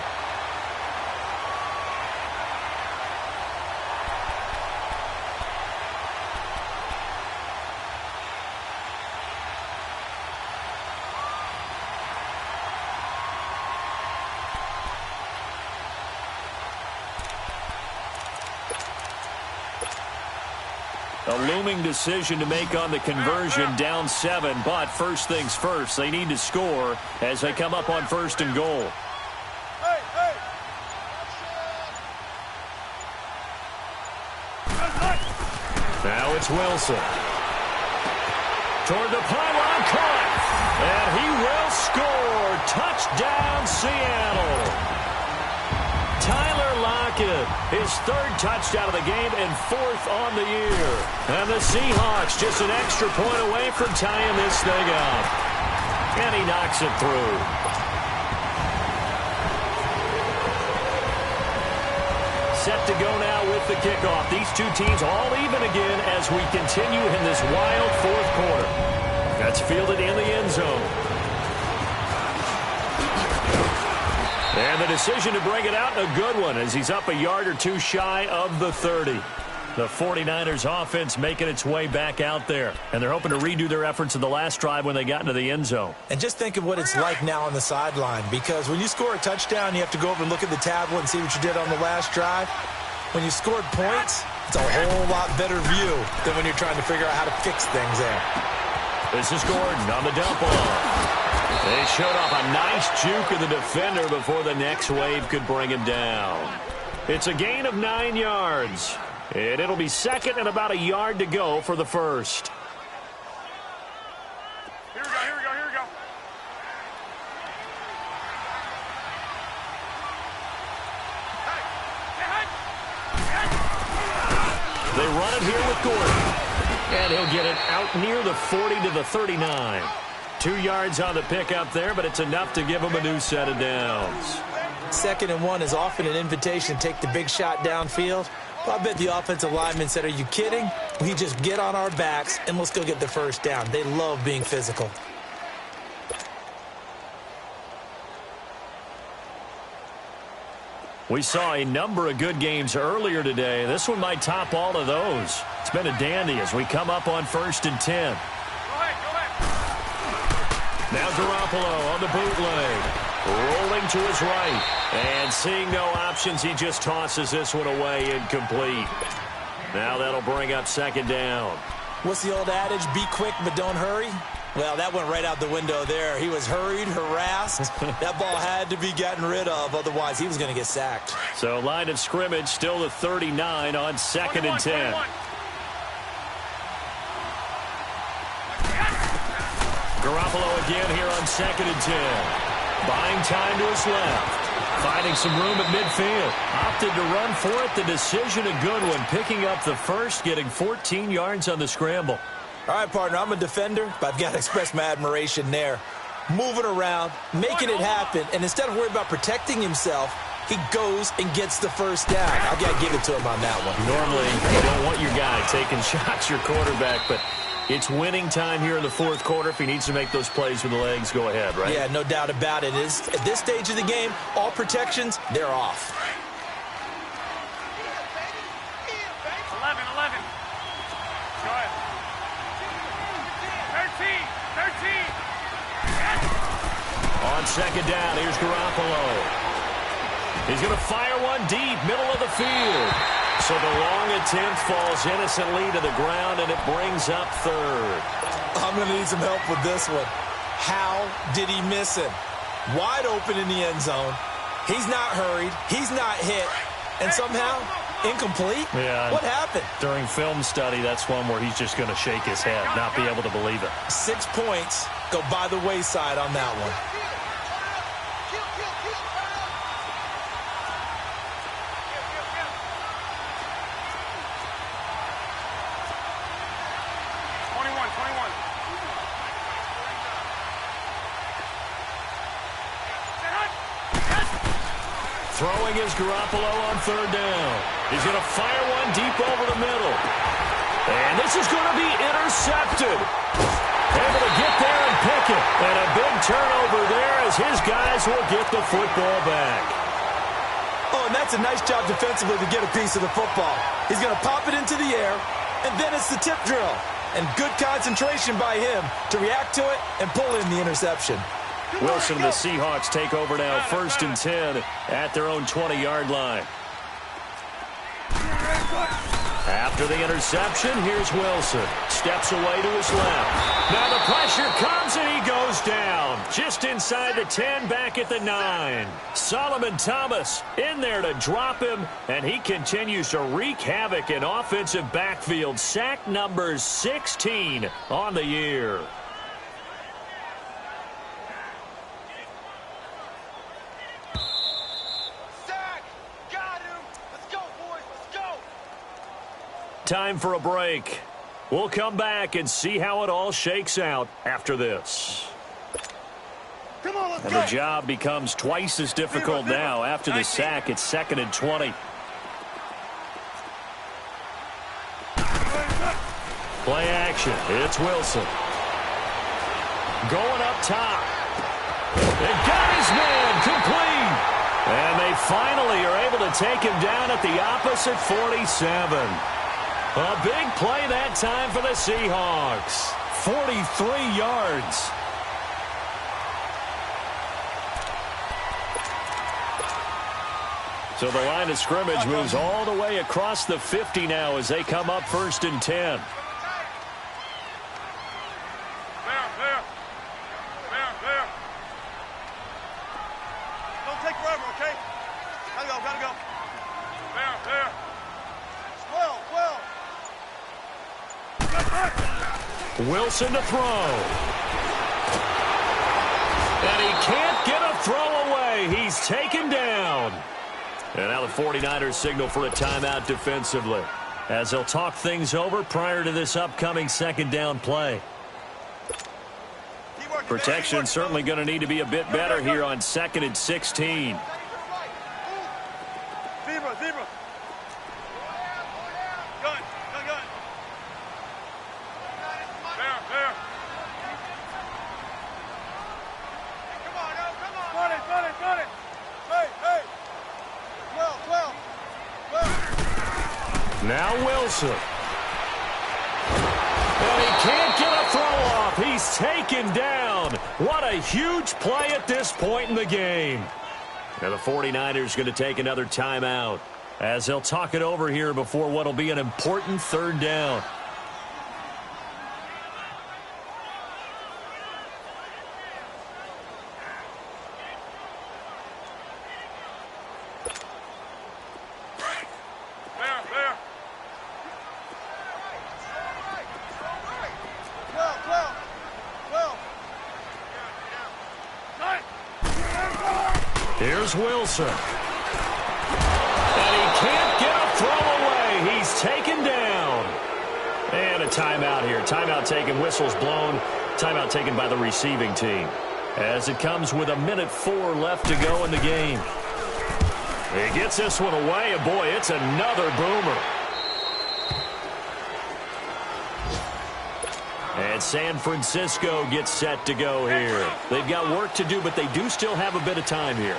A looming decision to make on the conversion, down 7, but first things first, they need to score as they come up on 1st and goal. Now it's Wilson. Toward the pylon, caught, and he will score. Touchdown, Seattle. Tyler Lockett, his 3rd touchdown of the game and 4th on the year. And the Seahawks just an extra point away from tying this thing up. And he knocks it through. Set to go now with the kickoff. These two teams all even again as we continue in this wild 4th quarter. That's fielded in the end zone. And the decision to bring it out, a good one, as he's up a yard or two shy of the 30. The 49ers offense making its way back out there. And they're hoping to redo their efforts in the last drive when they got into the end zone. And just think of what it's like now on the sideline. Because when you score a touchdown, you have to go over and look at the tablet and see what you did on the last drive. When you scored points, it's a whole lot better view than when you're trying to figure out how to fix things there. This is Gordon on the dump off. They showed off a nice juke of the defender before the next wave could bring him down. It's a gain of 9 yards. And it'll be 2nd and about a yard to go for the 1st. Here we go. They run it here with Gordon. And he'll get it out near the 40 to the 39. 2 yards on the pickup there, but it's enough to give him a new set of downs. 2nd and 1 is often an invitation to take the big shot downfield. Well, I bet the offensive lineman said, are you kidding? We just get on our backs and let's go get the 1st down. They love being physical. We saw a number of good games earlier today. This one might top all of those. It's been a dandy as we come up on 1st and 10. Now Garoppolo on the bootleg. Rolling to his right. And seeing no options, he just tosses this one away incomplete. Now that'll bring up 2nd down. What's the old adage? Be quick, but don't hurry? Well, that went right out the window there. He was hurried, harassed. That ball had to be gotten rid of. Otherwise, he was going to get sacked. So line of scrimmage still the 39 on 2nd and 10. Garoppolo again here on 2nd and 10. Buying time to his left. Finding some room at midfield. Opted to run for it. The decision a good one. Picking up the 1st, getting 14 yards on the scramble. All right, partner, I'm a defender, but I've got to express my admiration there. Moving around, making it happen, and instead of worrying about protecting himself, he goes and gets the 1st down. I've got to give it to him on that one. Normally, you don't want your guy taking shots, your quarterback, but it's winning time here in the 4th quarter. If he needs to make those plays with the legs, go ahead, right? Yeah, no doubt about it. At this stage of the game, all protections, they're off. 11. Go ahead. 13. On 2nd down, here's Garoppolo. He's going to fire one deep, middle of the field. So the long attempt falls innocently to the ground, and it brings up 3rd. I'm going to need some help with this one. How did he miss him? Wide open in the end zone. He's not hurried. He's not hit. And somehow, incomplete? Yeah. What happened? During film study, that's one where he's just going to shake his head, not be able to believe it. 6 points go by the wayside on that one. Throwing is Garoppolo on third down. He's going to fire one deep over the middle. And this is going to be intercepted. Able to get there and pick it. And a big turnover there as his guys will get the football back. Oh, and that's a nice job defensively to get a piece of the football. He's going to pop it into the air, and then it's the tip drill. And good concentration by him to react to it and pull in the interception. Wilson and the Seahawks take over now, 1st and 10 at their own 20-yard line. After the interception, here's Wilson. Steps away to his left. Now the pressure comes and he goes down. Just inside the 10, back at the 9. Solomon Thomas in there to drop him, and he continues to wreak havoc in offensive backfield. Sack number 16 on the year. Time for a break. We'll come back and see how it all shakes out after this. Come on, let's and go. the job becomes twice as difficult now. After the sack, it's 2nd and 20. Play action. It's Wilson. Going up top. And got his man complete. And they finally are able to take him down at the opposite 47. A big play that time for the Seahawks. 43 yards. So the line of scrimmage moves all the way across the 50 now as they come up 1st and 10. Don't take forever, okay? Gotta go. There. 12. Wilson to throw. And he can't get a throw away. He's taken down. And now the 49ers signal for a timeout defensively, as they'll talk things over prior to this upcoming 2nd down play. Protection certainly going to need to be a bit better here on 2nd and 16. Zebra. Gun. There. Come on. Run it. Hey. 12. Now Wilson. And he can't get a throw off. He's taken down. What a huge play at this point in the game. Now the 49ers going to take another timeout as they'll talk it over here before what will be an important 3rd down. There. 12. Here's Wilson. And he can't get a throw away. He's taken down. And a timeout here. Timeout taken, whistles blown. Timeout taken by the receiving team, as it comes with 1:04 left to go in the game. He gets this one away, and boy, it's another boomer. And San Francisco gets set to go here. They've got work to do, but they do still have a bit of time here.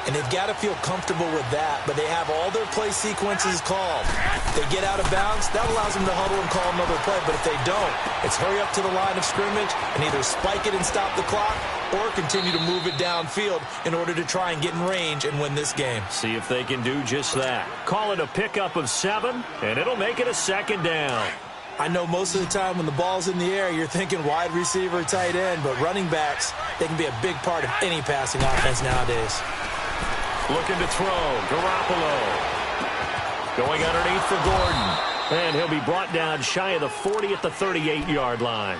And they've got to feel comfortable with that, but they have all their play sequences called. If they get out of bounds, that allows them to huddle and call another play, but if they don't, it's hurry up to the line of scrimmage and either spike it and stop the clock or continue to move it downfield in order to try and get in range and win this game. See if they can do just that. Call it a pickup of 7, and it'll make it a 2nd down. I know most of the time when the ball's in the air, you're thinking wide receiver, tight end, but running backs, they can be a big part of any passing offense nowadays. Looking to throw, Garoppolo. Going underneath for Gordon. And he'll be brought down shy of the 40 at the 38-yard line.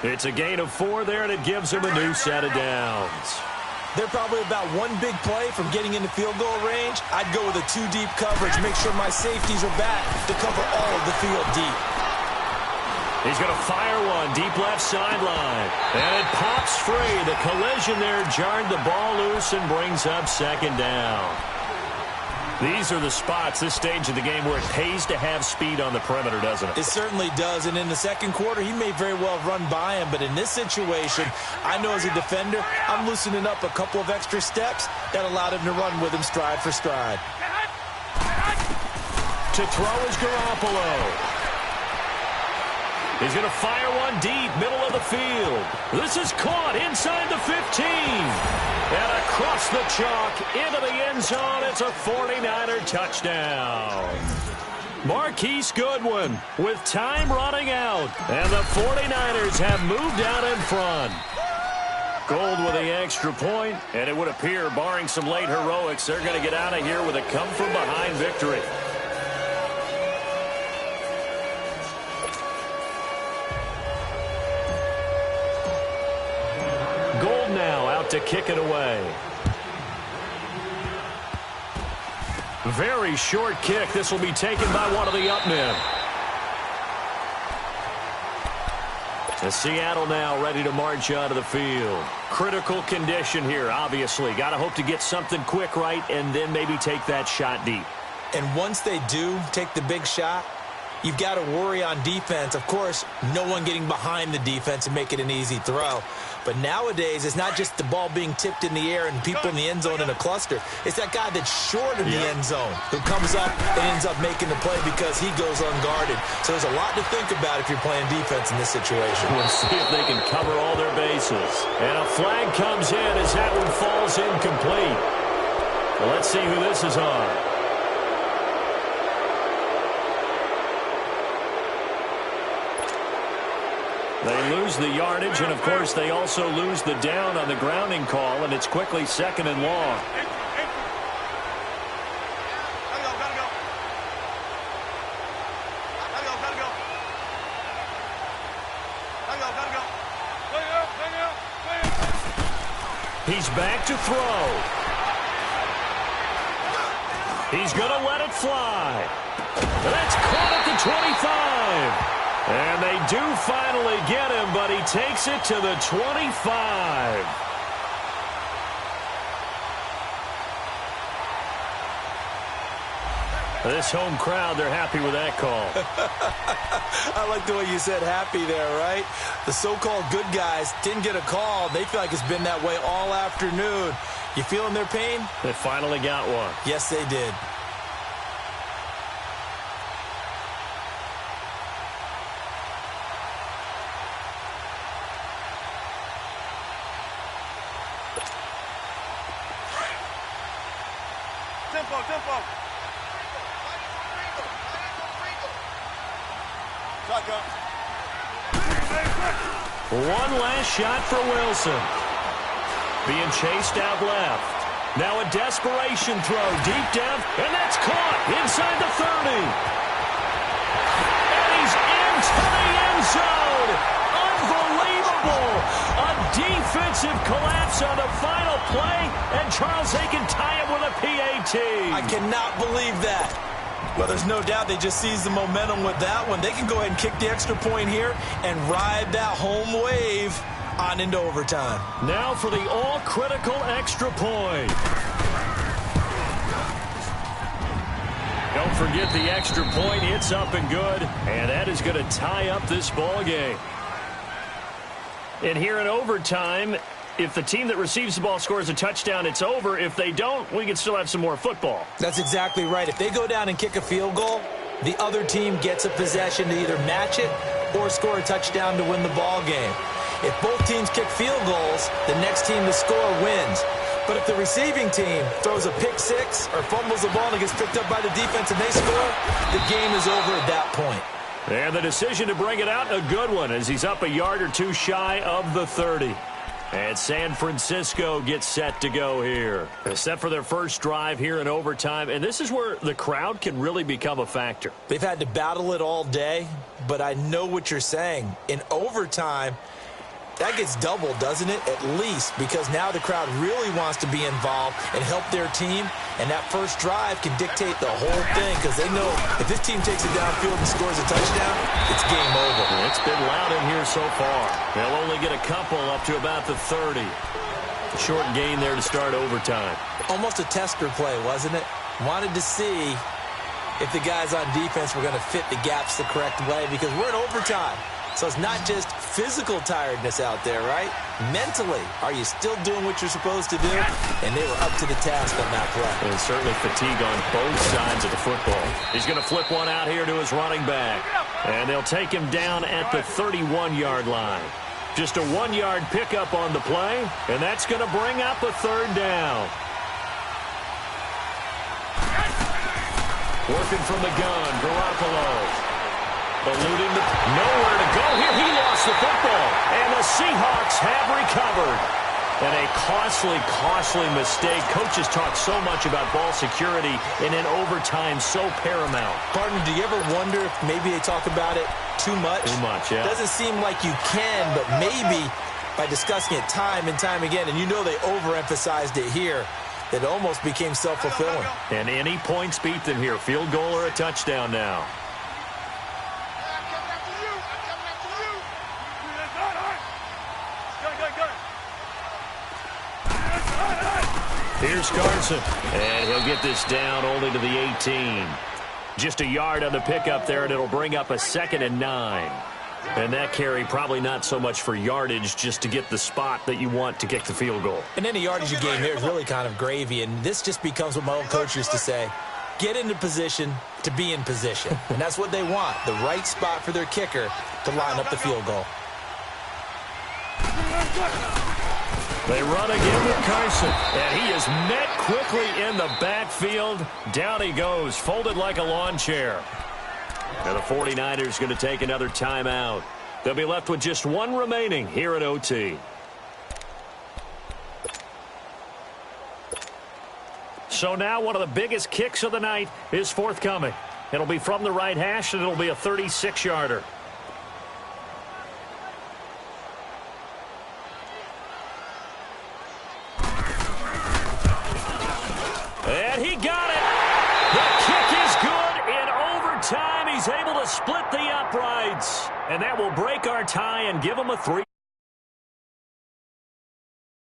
It's a gain of 4 there, and it gives him a new set of downs. They're probably about one big play from getting into field goal range. I'd go with a 2-deep coverage, make sure my safeties are back to cover all of the field deep. He's going to fire one deep left sideline. And it pops free. The collision there jarred the ball loose and brings up second down. These are the spots, this stage of the game, where it pays to have speed on the perimeter, doesn't it? It certainly does, and in the second quarter, he may very well run by him, but in this situation, I know as a defender, I'm loosening up a couple of extra steps that allowed him to run with him stride for stride. To throw is Garoppolo. He's going to fire one deep, middle of the field. This is caught inside the 15. And across the chalk, into the end zone. It's a 49er touchdown. Marquise Goodwin with time running out. And the 49ers have moved out in front. Gold with the extra point, and it would appear, barring some late heroics, they're going to get out of here with a come-from-behind victory. Gold now out to kick it away. Very short kick. This will be taken by one of the up men. And Seattle now ready to march out of the field. Critical condition here, obviously. Got to hope to get something quick right and then maybe take that shot deep. And once they do take the big shot, you've got to worry on defense. Of course, no one getting behind the defense and make it an easy throw. But nowadays, it's not just the ball being tipped in the air and people in the end zone in a cluster. It's that guy that's short of the end zone who comes up and ends up making the play because he goes unguarded. So there's a lot to think about if you're playing defense in this situation. We'll see if they can cover all their bases. And a flag comes in as that one falls incomplete. Well, let's see who this is on. They lose the yardage, and, of course, they also lose the down on the grounding call, and it's quickly second and long. He's back to throw. He's going to let it fly. That's caught at the 25. And they do finally get him, but he takes it to the 25. This home crowd, they're happy with that call. I like the way you said happy there, right? The so-called good guys didn't get a call. They feel like it's been that way all afternoon. You feeling their pain? They finally got one. Yes, they did. Tempo. One last shot for Wilson. Being chased out left. Now a desperation throw deep down, and that's caught inside the 30. And he's into the end zone. Unbelievable. A defensive collapse on the final play, and Charles, they can tie it with a PAT. I cannot believe that. Well, there's no doubt they just seized the momentum with that one. They can go ahead and kick the extra point here and ride that home wave on into overtime. Now for the all-critical extra point. Don't forget the extra point. It's up and good, and that is going to tie up this ball game. And here in overtime, if the team that receives the ball scores a touchdown, it's over. If they don't, we can still have some more football. That's exactly right. If they go down and kick a field goal, the other team gets a possession to either match it or score a touchdown to win the ball game. If both teams kick field goals, the next team to score wins. But if the receiving team throws a pick six or fumbles the ball and it gets picked up by the defense and they score, the game is over at that point. And the decision to bring it out, a good one, as he's up a yard or two shy of the 30. And San Francisco gets set to go here. Set for their first drive here in overtime. And this is where the crowd can really become a factor. They've had to battle it all day, but I know what you're saying. In overtime, That gets doubled, doesn't it? At least, because now the crowd really wants to be involved and help their team, and that first drive can dictate the whole thing because they know if this team takes it downfield and scores a touchdown, it's game over. It's been loud in here so far. They'll only get a couple up to about the 30. Short gain there to start overtime. Almost a tester play, wasn't it? Wanted to see if the guys on defense were going to fit the gaps the correct way because we're in overtime. So it's not just physical tiredness out there, right? Mentally, are you still doing what you're supposed to do? And they were up to the task on that play. And certainly fatigue on both sides of the football. He's going to flip one out here to his running back. And they'll take him down at the 31-yard line. Just a 1-yard pickup on the play, and that's going to bring up a third down. Working from the gun, Garoppolo. Eluding the... Nowhere to go here. He lost the football. And the Seahawks have recovered. And a costly mistake. Coaches talk so much about ball security and in overtime so paramount. Partner, do you ever wonder if maybe they talk about it too much? Too much, yeah. Doesn't seem like you can, but maybe by discussing it time and time again, and you know they overemphasized it here, that it almost became self-fulfilling. And any points beat them here. Field goal or a touchdown now. Here's Carson, and he'll get this down only to the 18. Just a yard on the pickup there, and it'll bring up a 2nd and 9. And that carry probably not so much for yardage, just to get the spot that you want to kick the field goal. And any yardage you gain there is really kind of gravy, and this just becomes what my old coach used to say, get into position to be in position. And that's what they want, the right spot for their kicker to line up the field goal. They run again with Carson, and he is met quickly in the backfield. Down he goes, folded like a lawn chair. And the 49ers going to take another timeout. They'll be left with just one remaining here at OT. So now one of the biggest kicks of the night is forthcoming. It'll be from the right hash, and it'll be a 36-yarder. And he got it. The kick is good in overtime. He's able to split the uprights. And that will break our tie and give him a 3.